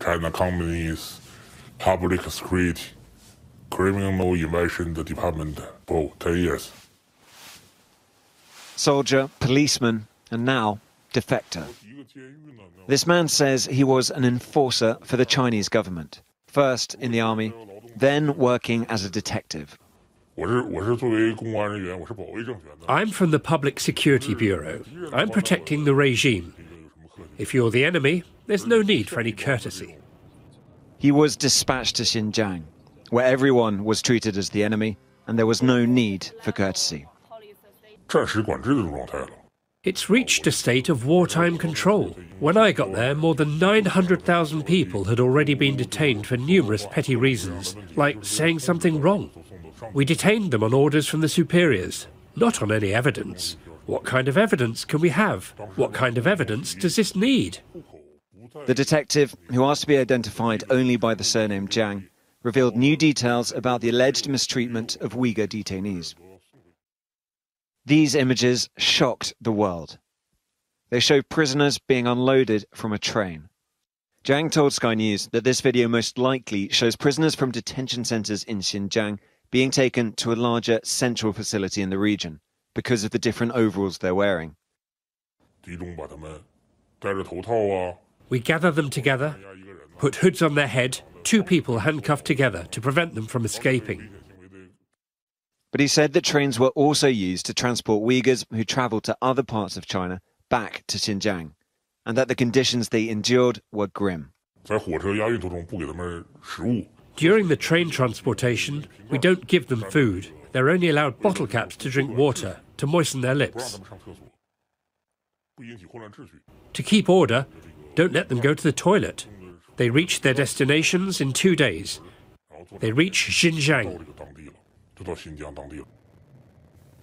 China Company's Public Security Criminal Investigation Department for 10 years. Soldier, policeman, and now defector. This man says he was an enforcer for the Chinese government, first in the army, then working as a detective. I'm from the Public Security Bureau. I'm protecting the regime. If you're the enemy, there's no need for any courtesy. He was dispatched to Xinjiang, where everyone was treated as the enemy and there was no need for courtesy. It's reached a state of wartime control. When I got there, more than 900,000 people had already been detained for numerous petty reasons, like saying something wrong. We detained them on orders from the superiors, not on any evidence. What kind of evidence can we have? What kind of evidence does this need? The detective, who asked to be identified only by the surname Jiang, revealed new details about the alleged mistreatment of Uyghur detainees. These images shocked the world. They show prisoners being unloaded from a train. Jiang told Sky News that this video most likely shows prisoners from detention centres in Xinjiang being taken to a larger central facility in the region because of the different overalls they're wearing. We gather them together, put hoods on their head, 2 people handcuffed together to prevent them from escaping. But he said that trains were also used to transport Uyghurs who travelled to other parts of China back to Xinjiang, and that the conditions they endured were grim. During the train transportation, we don't give them food. They're only allowed bottle caps to drink water, to moisten their lips. To keep order, don't let them go to the toilet. They reach their destinations in 2 days. They reach Xinjiang.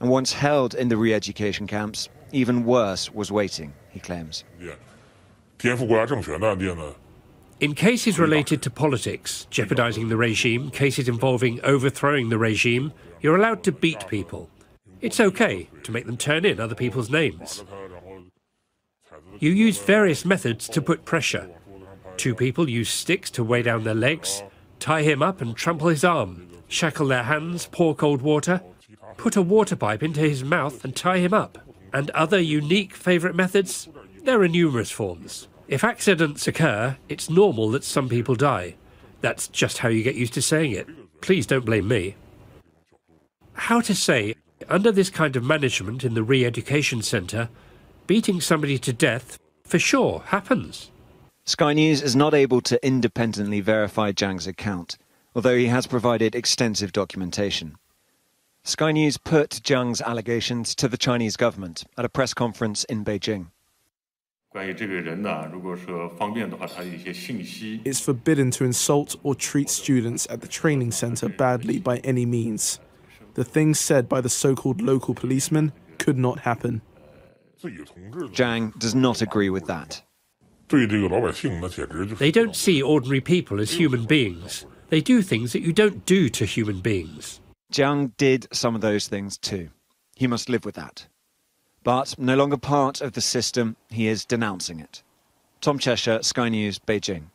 And once held in the re-education camps, even worse was waiting, he claims. In cases related to politics, jeopardizing the regime, cases involving overthrowing the regime, you're allowed to beat people. It's okay to make them turn in other people's names. You use various methods to put pressure. 2 people use sticks to weigh down their legs, tie him up and trample his arm, shackle their hands, pour cold water, put a water pipe into his mouth and tie him up. And other unique favourite methods? There are numerous forms. If accidents occur, it's normal that some people die. That's just how you get used to saying it. Please don't blame me. How to say, under this kind of management in the re-education centre, beating somebody to death for sure happens. Sky News is not able to independently verify Jiang's account, although he has provided extensive documentation. Sky News put Jiang's allegations to the Chinese government at a press conference in Beijing. It's forbidden to insult or treat students at the training centre badly by any means. The things said by the so-called local policeman could not happen. Jiang does not agree with that. They don't see ordinary people as human beings. They do things that you don't do to human beings. Jiang did some of those things too. He must live with that. But no longer part of the system, he is denouncing it. Tom Cheshire, Sky News, Beijing.